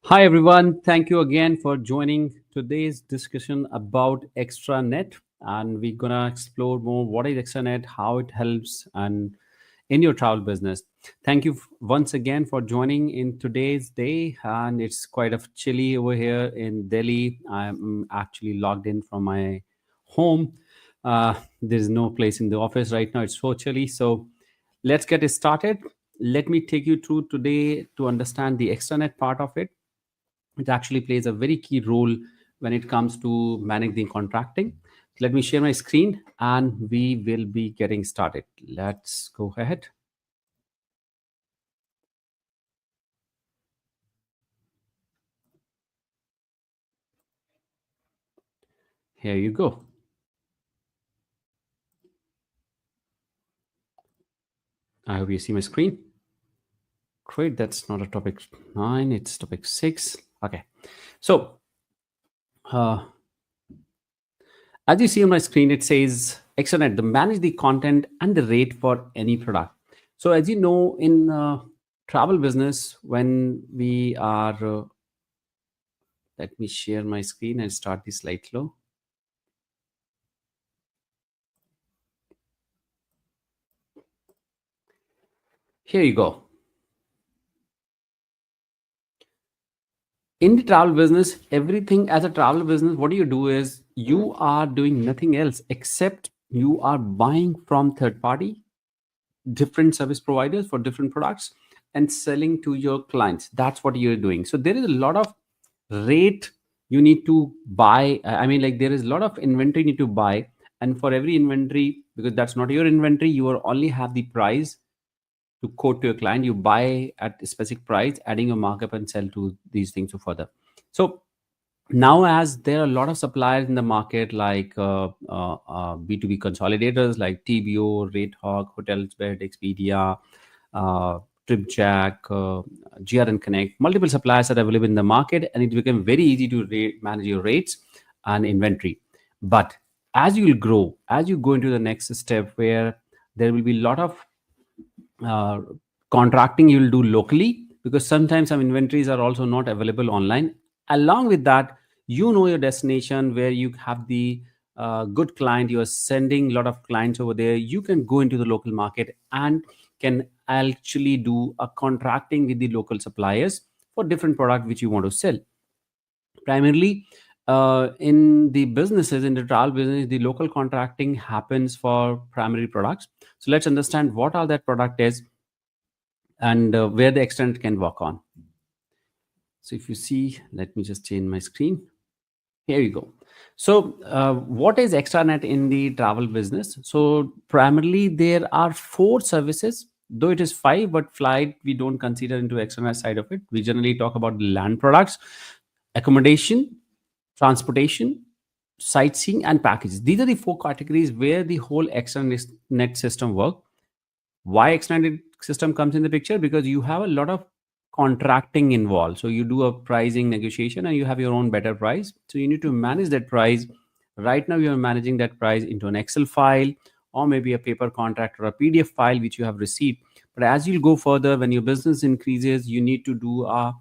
Hi, everyone. Thank you again for joining today's discussion about Extranet. And we're going to explore more what is Extranet, how it helps, and in your travel business. Thank you once again for joining in today's day. And it's quite of chilly over here in Delhi. I'm actually logged in from my home. There's no place in the office right now. It's so chilly. So let's get it started. Let me take you through today to understand the Extranet part of it. It actually plays a very key role when it comes to managing contracting. Let me share my screen and we will be getting started. Let's go ahead. Here you go. I hope you see my screen. Great. That's not a topic 9, it's topic 6. Okay. So, uh, as you see on my screen, it says Extranet to manage the content and the rate for any product. So, as you know, in travel business, when we are let me share my screen and start the slide flow. Here you go. In the travel business, everything as a travel business, what you do is you are doing nothing else except you are buying from third party, different service providers for different products and selling to your clients. That's what you're doing. So there is a lot of rate you need to buy. I mean, like there is a lot of inventory you need to buy. And for every inventory, because that's not your inventory, you are only have the price to quote to your client. You buy at a specific price, adding a markup and sell to these things further. So now, as there are a lot of suppliers in the market like B2B consolidators like TBO, RateHawk, Hotelsbed, Expedia, uh, TripJack, GRN Connect, multiple suppliers are available in the market, and it became very easy to manage your rates and inventory. But as you will grow, as you go into the next step where there will be a lot of uh, contracting you will do locally, because sometimes some inventories are also not available online. Along with that, you know your destination where you have the good client, you are sending a lot of clients over there. You can go into the local market and can actually do a contracting with the local suppliers for different product which you want to sell. Primarily, in the businesses, in the travel business, the local contracting happens for primary products. So let's understand what all that product is and where the extent can work on. So if you see, let me just change my screen. Here you go. So what is extranet in the travel business? So primarily there are 4 services, though it is 5, but flight we don't consider into extranet side of it. We generally talk about land products, accommodation, transportation, sightseeing, and packages. These are the 4 categories where the whole extranet system work. Why extended system comes in the picture? Because you have a lot of contracting involved. So you do a pricing negotiation and you have your own better price, so you need to manage that price. Right now you are managing that price into an Excel file or maybe a paper contract or a PDF file which you have received. But as you go further, when your business increases, you need to do a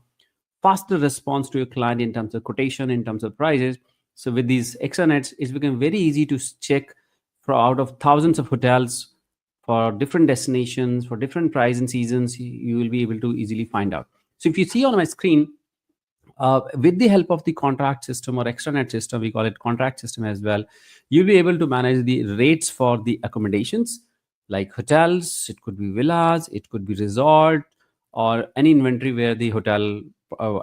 faster response to your client in terms of quotation, in terms of prices. So with these extranets, it's become very easy to check for out of thousands of hotels for different destinations, for different price and seasons. You will be able to easily find out. So if you see on my screen, with the help of the contract system or extranet system, we call it contract system as well, you'll be able to manage the rates for the accommodations like hotels. It could be villas, it could be resort, or any inventory where the hotel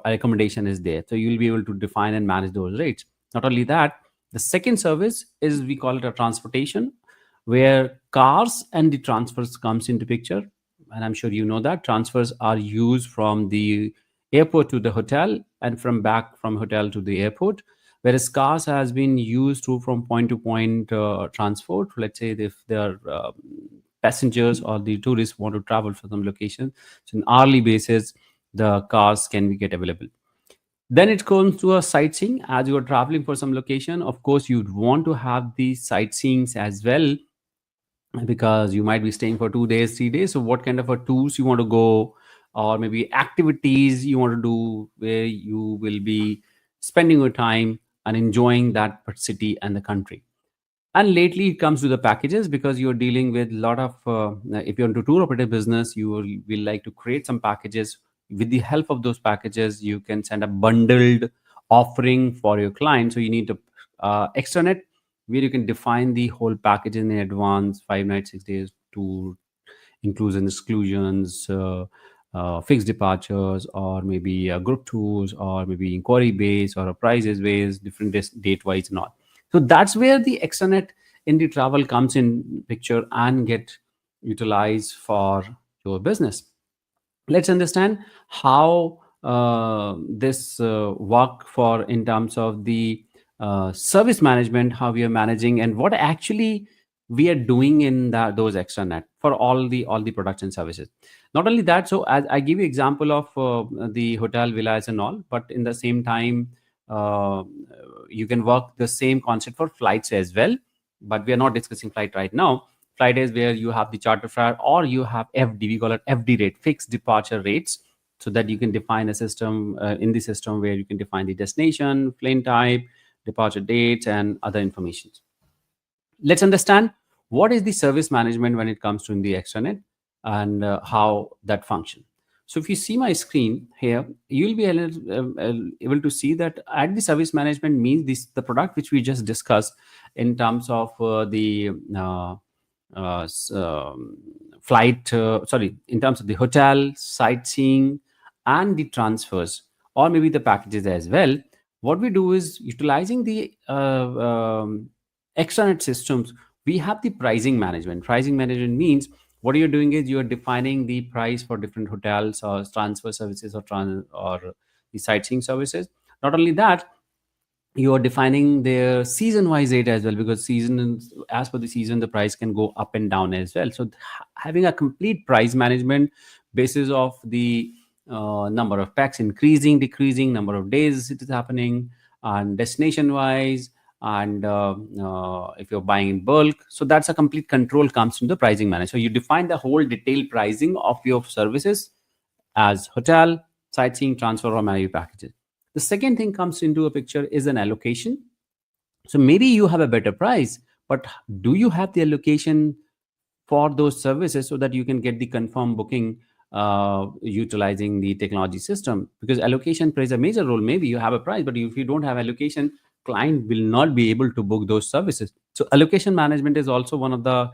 accommodation is there. So you'll be able to define and manage those rates. Not only that, the second service is, we call it a transportation, where cars and the transfers comes into picture. And I'm sure you know that transfers are used from the airport to the hotel and from back from hotel to the airport, whereas cars has been used to from point to point transport. Let's say if there are passengers or the tourists want to travel for some location, so on hourly basis the cars can be get available. Then it comes to a sightseeing. As you are traveling for some location, of course you'd want to have the sightseeings as well, because you might be staying for 2 days 3 days. So what kind of a tours you want to go, or maybe activities you want to do where you will be spending your time and enjoying that city and the country. And lately it comes to the packages, because you're dealing with a lot of if you're into tour operator business, you will like to create some packages. With the help of those packages, you can send a bundled offering for your client. So you need to extranet, where you can define the whole package in advance, 5 nights 6 days, to inclusion exclusions, fixed departures, or maybe group tours, or maybe inquiry based, or a prices based, different date wise and all. So that's where the extranet in the travel comes in picture and get utilized for your business. Let's understand how this work for in terms of the service management, how we are managing, and what actually we are doing in those extranet for all the products and services. Not only that, so as I give you example of the hotel villas and all, but in the same time, uh, you can work the same concept for flights as well. But we are not discussing flight right now. Flight is where you have the charter fare, or you have FD, we call it FD rate, fixed departure rates, so that you can define a system in the system where you can define the destination, plane type, departure dates, and other information. Let's understand what is the service management when it comes to in the extranet, and how that function. So if you see my screen here, you'll be able to see that at the service management means this the product which we just discussed in terms of the flight, sorry, in terms of the hotel, sightseeing, and the transfers, or maybe the packages as well. What we do is utilizing the extranet systems. We have the pricing management. Pricing management means what you're doing is you're defining the price for different hotels or transfer services, or the sightseeing services. Not only that, you are defining their season wise rate as well, because as per the season, the price can go up and down as well. So having a complete price management basis of the number of packs increasing, decreasing, number of days it is happening, and destination wise, and if you're buying in bulk, so that's a complete control comes from the pricing manager. So you define the whole detailed pricing of your services as hotel, sightseeing, transfer, or marriage packages. The second thing comes into a picture is an allocation. So maybe you have a better price, but do you have the allocation for those services so that you can get the confirmed booking utilizing the technology system? Because allocation plays a major role. Maybe you have a price, but if you don't have allocation, client will not be able to book those services. So allocation management is also one of the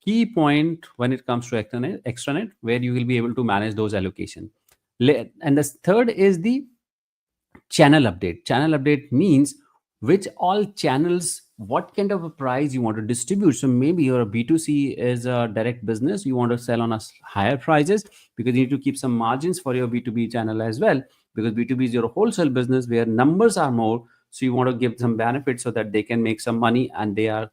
key point when it comes to extranet, where you will be able to manage those allocation. And the third is the channel update. Channel update means which all channels, what kind of a price you want to distribute. So maybe your B2C is a direct business, you want to sell on a higher prices, because you need to keep some margins for your B2B channel as well, because B2B is your wholesale business where numbers are more. So you want to give some benefits so that they can make some money and they are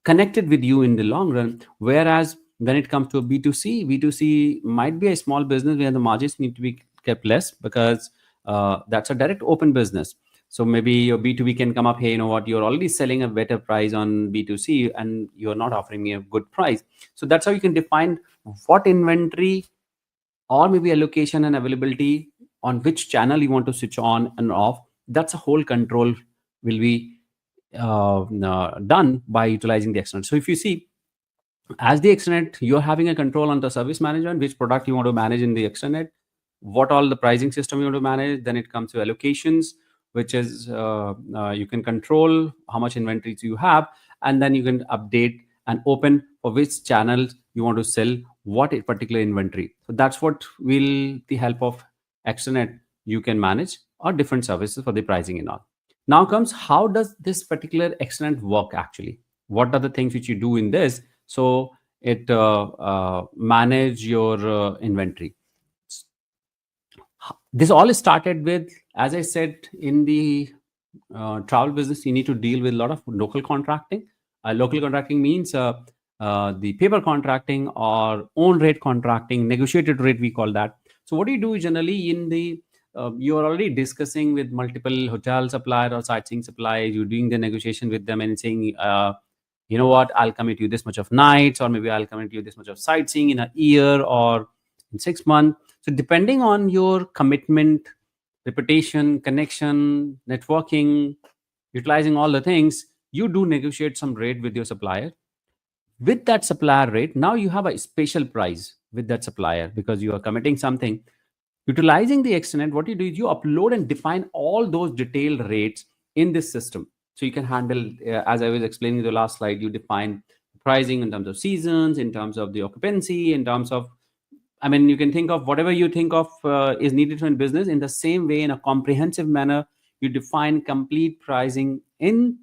connected with you in the long run. Whereas when it comes to a B2C might be a small business where the margins need to be kept less, because that's a direct open business. So maybe your B2B can come up, hey, you know what, you're already selling a better price on B2C and you're not offering me a good price. So that's how you can define what inventory, or maybe allocation and availability, on which channel you want to switch on and off. That's a whole control will be done by utilizing the external. So if you see, as the extranet, you're having a control on the service management, which product you want to manage in the extranet, what all the pricing system you want to manage. Then it comes to allocations, which is you can control how much inventories you have, and then you can update and open for which channels you want to sell what a particular inventory. So that's what will the help of extranet you can manage, or different services for the pricing and all. Now comes, how does this particular extranet work actually? What are the things which you do in this, so it manage your inventory? This all started with, as I said, in the travel business, you need to deal with a lot of local contracting. Local contracting means the paper contracting, or own rate contracting, negotiated rate we call that. So what do you do generally in the you are already discussing with multiple hotel supplier or sightseeing suppliers, you're doing the negotiation with them and saying, you know what, I'll commit you this much of nights, or maybe I'll commit you this much of sightseeing in a year or in 6 months. So depending on your commitment, reputation, connection, networking, utilizing all the things, you do negotiate some rate with your supplier. With that supplier rate, now you have a special price with that supplier because you are committing something. Utilizing the extranet, what you do is you upload and define all those detailed rates in this system. So you can handle, as I was explaining in the last slide, you define pricing in terms of seasons, in terms of the occupancy, in terms of, I mean, you can think of whatever you think of is needed in business. In the same way, in a comprehensive manner, you define complete pricing in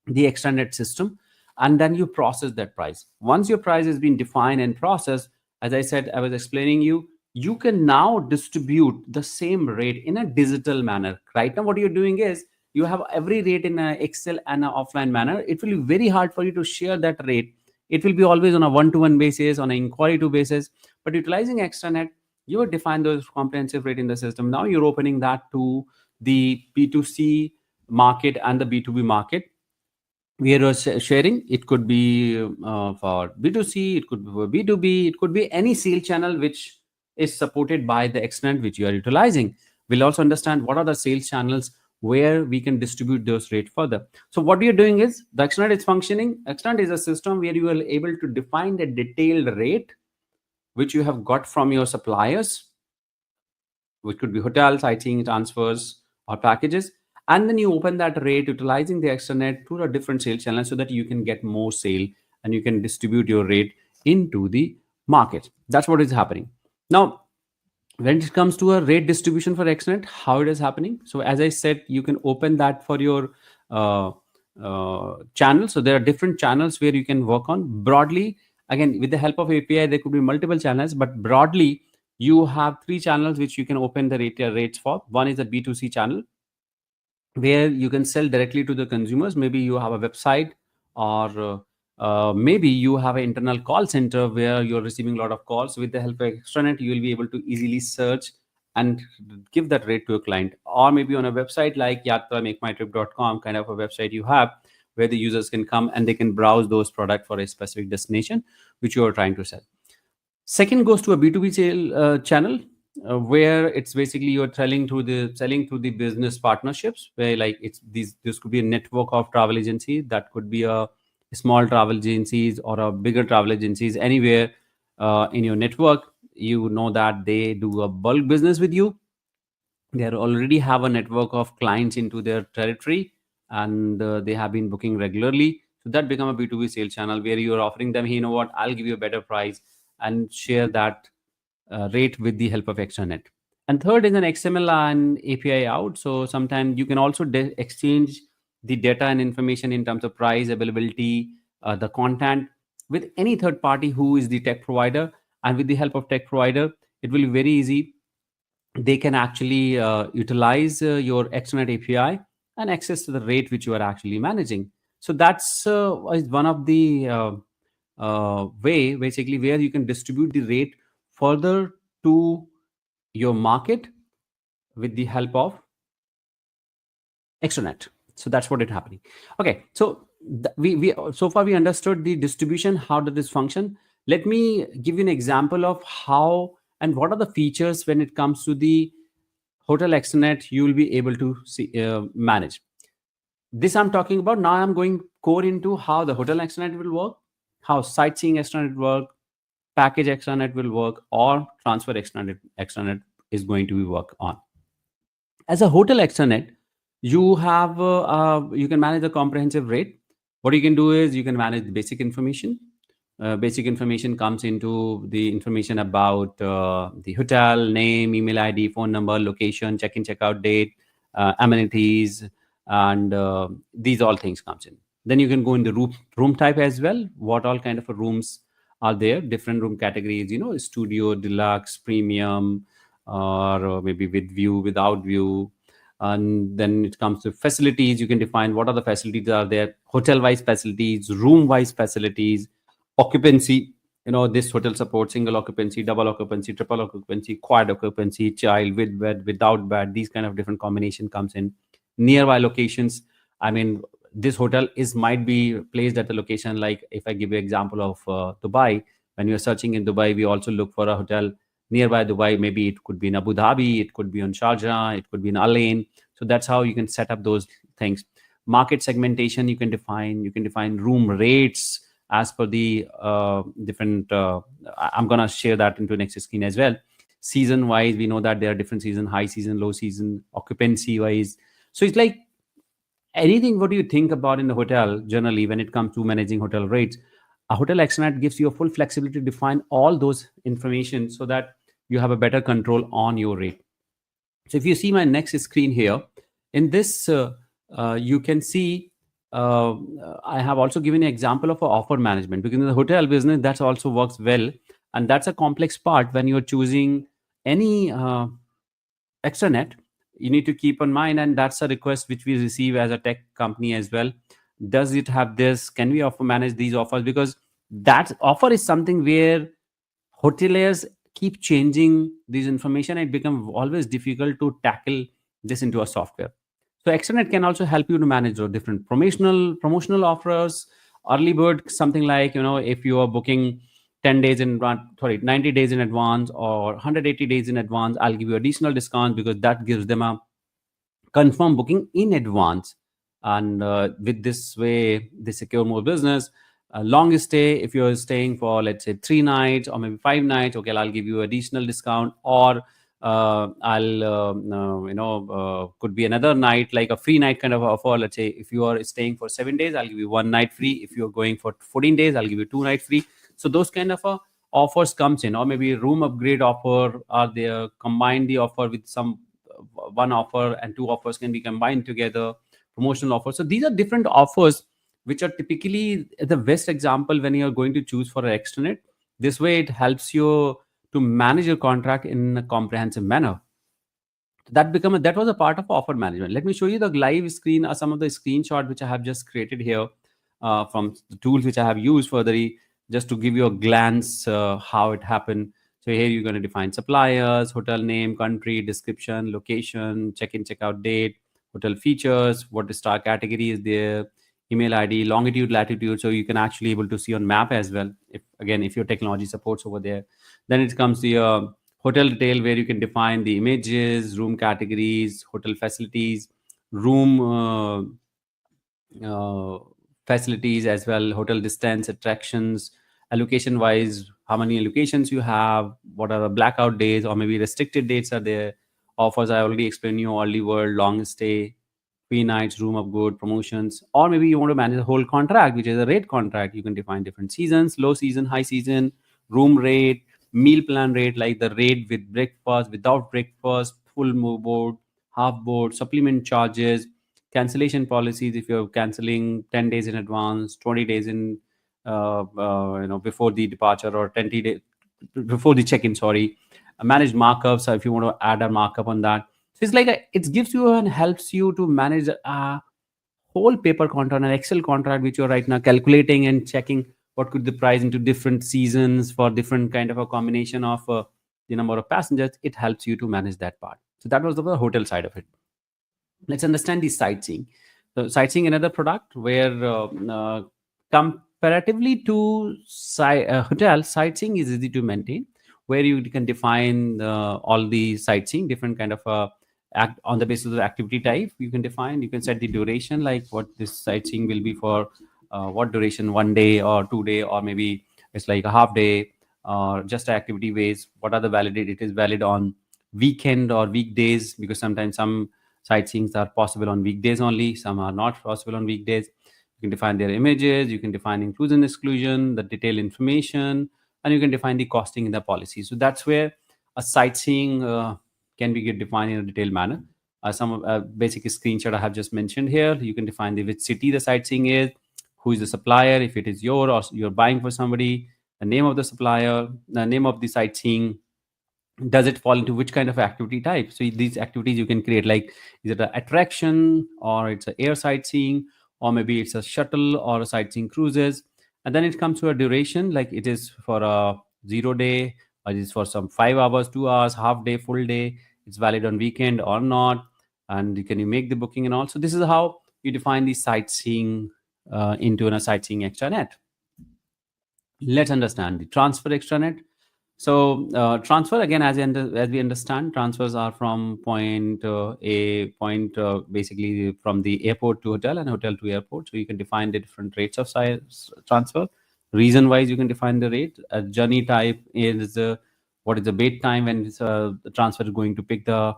the extranet system, and then you process that price. Once your price has been defined and processed, as I said, I was explaining you can now distribute the same rate in a digital manner. Right now what you're doing is you have every rate in a excel and an offline manner. It will be very hard for you to share that rate. It will be always on a one-to-one basis, on an inquiry to basis. But utilizing extranet, you have defined those comprehensive rate in the system. Now you're opening that to the B2C market and the B2B market. We are sharing. It could be for B2C, it could be for B2B, it could be any sale channel which is supported by the extent which you are utilizing. We'll also understand what are the sales channels where we can distribute those rates further. So what you're doing is the extent is functioning. Extent is a system where you are able to define the detailed rate which you have got from your suppliers, which could be hotel, sightseeing, transfers, or packages. And then you open that rate utilizing the extranet through a different sales channel so that you can get more sale and you can distribute your rate into the market. That's what is happening. Now, when it comes to a rate distribution for extranet, how it is happening. So as I said, you can open that for your uh, channel. So there are different channels where you can work on broadly. Again, with the help of API, there could be multiple channels, but broadly, you have three channels which you can open the rates for. One is a B2C channel where you can sell directly to the consumers. Maybe you have a website, or maybe you have an internal call center where you're receiving a lot of calls. With the help of extranet, you will be able to easily search and give that rate to a client. Or maybe on a website like yatramakemytrip.com, kind of a website you have, where the users can come and they can browse those products for a specific destination which you are trying to sell. Second goes to a B2B sale channel, where it's basically you're selling through the business partnerships, where like it's these this could be a network of travel agencies, that could be a small travel agencies or a bigger travel agencies anywhere in your network. You know that they do a bulk business with you. They already have a network of clients into their territory, and they have been booking regularly. So that become a B2B sales channel where you are offering them, hey, you know what, I'll give you a better price, and share that rate with the help of extranet. And third is an XML and API out. So sometimes you can also exchange the data and information in terms of price, availability, the content with any third party who is the tech provider. And with the help of tech provider, it will be very easy. They can actually utilize your extranet API and access to the rate which you are actually managing. So that's is one of the way basically where you can distribute the rate further to your market with the help of extranet. So that's what is happening. Okay, so we so far we understood the distribution. How does this function? Let me give you an example of how and what are the features when it comes to the hotel extranet you will be able to see, manage. This I'm talking about. Now I'm going core into how the hotel extranet will work, how sightseeing extranet work, package extranet will work, or transfer extranet is going to be work on. As a hotel extranet, you can manage a comprehensive rate. What you can do is you can manage the basic information. Basic information comes into the information about the hotel name, email ID, phone number, location, check-in, check-out date, amenities, and these all things comes in. Then you can go in the room type as well. What all kind of rooms are there? Different room categories. Studio, deluxe, premium, or maybe with view, without view. And then it comes to facilities. You can define what are the facilities are there: hotel-wise facilities, room-wise facilities, occupancy. This hotel supports single occupancy, double occupancy, triple occupancy, quad occupancy, child with bed, without bed. These kind of different combination comes in. Nearby locations. I mean, this hotel is might be placed at the location. Like if I give you example of Dubai, when you're searching in Dubai, we also look for a hotel nearby Dubai. Maybe it could be in Abu Dhabi, it could be on Sharjah, it could be in Al Ain. So that's how you can set up those things. Market segmentation you can define. You can define room rates as per the different. I'm gonna share that into next screen as well. Season wise, we know that there are different season: high season, low season, occupancy wise. So it's like anything what do you think about in the hotel generally when it comes to managing hotel rates. A hotel extranet gives you a full flexibility to define all those information so that you have a better control on your rate. So if you see my next screen here, in this you can see I have also given an example of a offer management, because in the hotel business that also works well, and that's a complex part when you're choosing any extranet. You need to keep in mind, and that's a request which we receive as a tech company as well. Does it have this? Can we offer manage these offers? Because that offer is something where hoteliers keep changing these information. It becomes always difficult to tackle this into a software. So extranet can also help you to manage your different promotional offers, early bird, something like, if you are booking 10 days in advance, sorry, 90 days in advance or 180 days in advance, I'll give you additional discount, because that gives them a confirm booking in advance. And with this way they secure more business. Long stay, if you're staying for let's say 3 nights or maybe 5 nights, okay, I'll give you additional discount. Or I'll could be another night, like a free night kind of offer. Let's say if you are staying for 7 days, I'll give you 1 night free. If you're going for 14 days, I'll give you 2 nights free. So those kind of offers comes in. Or maybe room upgrade offer, are there, combine the offer with some one offer, and two offers can be combined together, promotional offers. So these are different offers which are typically the best example when you're going to choose for an extranet. This way it helps you to manage your contract in a comprehensive manner. That was a part of offer management. Let me show you the live screen or some of the screenshot which I have just created here from the tools which I have used for the, just to give you a glance how it happened. So here you're going to define suppliers, hotel name, country, description, location, check-in, check-out date, hotel features, what the star category is there, email ID, longitude, latitude. So you can actually able to see on map as well, if again if your technology supports over there. Then it comes to your hotel detail, where you can define the images, room categories, hotel facilities, room uh, facilities as well, hotel distance, attractions, allocation wise, how many allocations you have, what are the blackout days or maybe restricted dates are there, offers I already explained you, early world, long stay, free nights, room of good, promotions. Or maybe you want to manage the whole contract, which is a rate contract. You can define different seasons, low season, high season, room rate, meal plan rate, like the rate with breakfast, without breakfast, full move board, half board, supplement charges, cancellation policies. If you're canceling 10 days in advance, 20 days in before the departure, or 20 days before the check-in, sorry. Manage markups, so if you want to add a markup on that. So it's like it gives you and helps you to manage a whole paper contract, an Excel contract, which you're right now calculating and checking what could the price into different seasons for different kind of a combination of the number of passengers. It helps you to manage that part. So that was the hotel side of it. Let's understand the sightseeing. So sightseeing, another product where comparatively to hotel, sightseeing is easy to maintain, where you can define all the sightseeing, different kind of act on the basis of the activity type. You can define, you can set the duration, like what this sightseeing will be for, what duration, 1 day or 2 day, or maybe it's like a half day, or just activity ways. What are the validate? It is valid on weekend or weekdays, because sometimes some sightseeings are possible on weekdays only, some are not possible on weekdays. You can define their images, you can define inclusion, exclusion, the detailed information, and you can define the costing in the policy. So that's where a sightseeing can be defined in a detailed manner. Some basic screenshot I have just mentioned here. You can define the which city the sightseeing is, who is the supplier, if it is your or you're buying for somebody, the name of the supplier, the name of the sightseeing, does it fall into which kind of activity type. So these activities you can create, like is it an attraction, or it's a air sightseeing, or maybe it's a shuttle or a sightseeing cruises. And then it comes to a duration, like it is for a 0 day, or it is for some 5 hours, 2 hours, half day, full day, it's valid on weekend or not, and you make the booking. And also this is how you define the sightseeing into a sightseeing extranet. Let's understand the transfer extranet. So transfer again, as we understand, transfers are from point basically from the airport to hotel and hotel to airport. So you can define the different rates of size transfer. Reason wise, you can define the rate. A journey type is what is the wait time when the transfer is going to pick the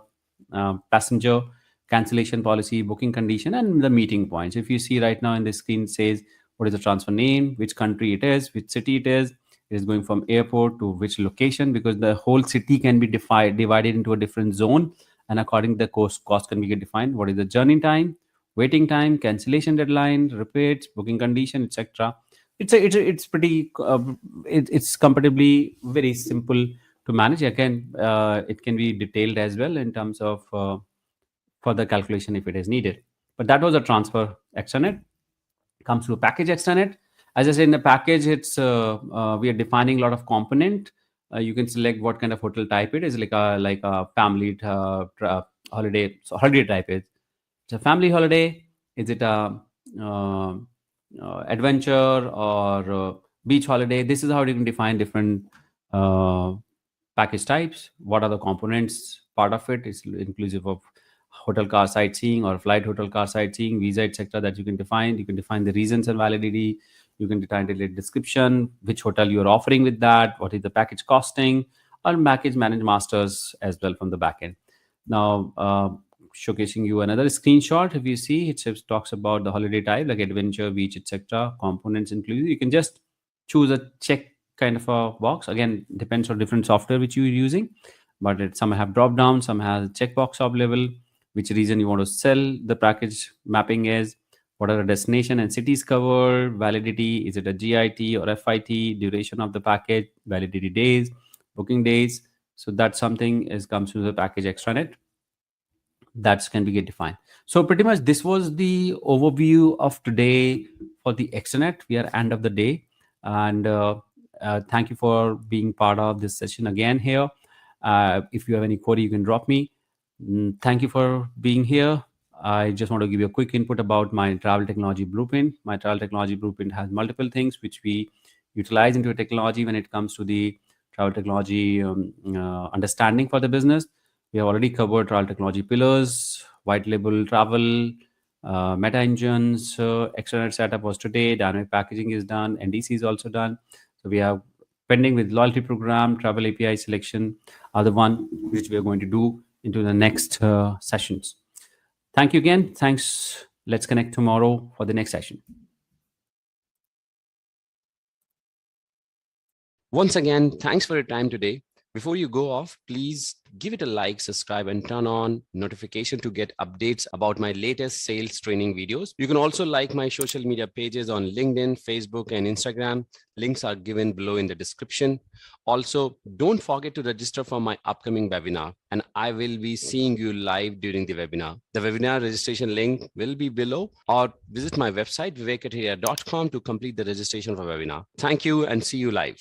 passenger, cancellation policy, booking condition, and the meeting points. If you see right now in the screen, says what is the transfer name, which country it is, which city it is. It is going from airport to which location, because the whole city can be divided into a different zone, and according to the cost can be defined. What is the journey time, waiting time, cancellation deadline, repeats, booking condition, etc. It's pretty it's comparatively very simple to manage. Again, it can be detailed as well in terms of further calculation if it is needed. But that was a transfer extranet. Comes to a package extranet. As I said, in the package, it's we are defining a lot of component. You can select what kind of hotel type it is, like a family holiday. So holiday type is, it's a family holiday. Is it a uh, adventure or beach holiday? This is how you can define different uh, package types. What are the components part of it? It's inclusive of hotel car sightseeing or flight hotel car sightseeing, visa, etc. That you can define. You can define the reasons and validity. You can define the description, which hotel you are offering with that, what is the package costing, or package manage masters as well from the backend. Now, showcasing you another screenshot. If you see, it talks about the holiday type like adventure, beach, etc. Components included. You can just choose a check kind of a box. Again, depends on different software which you're using, but some have drop down, some has checkbox available. Which region you want to sell the package mapping is, what are the destination and cities covered, validity, is it a GIT or FIT, duration of the package, validity days, booking days. So that's something is comes to the package extranet that can be get defined. So pretty much this was the overview of today for the extranet. We are end of the day, and thank you for being part of this session again here. If you have any query, you can drop me. Thank you for being here. I just want to give you a quick input about my travel technology blueprint. My travel technology blueprint has multiple things which we utilize into a technology when it comes to the travel technology understanding for the business. We have already covered travel technology pillars, white label travel, meta engines, extranet setup was today, dynamic packaging is done, NDC is also done. So we have pending with loyalty program, travel API selection are the one which we are going to do into the next sessions. Thank you again. Thanks. Let's connect tomorrow for the next session. Once again, thanks for your time today. Before you go off, please give it a like, subscribe, and turn on notification to get updates about my latest sales training videos. You can also like my social media pages on LinkedIn, Facebook, and Instagram. Links are given below in the description. Also, don't forget to register for my upcoming webinar, and I will be seeing you live during the webinar. The webinar registration link will be below, or visit my website, vivekataria.com, to complete the registration for webinar. Thank you and see you live.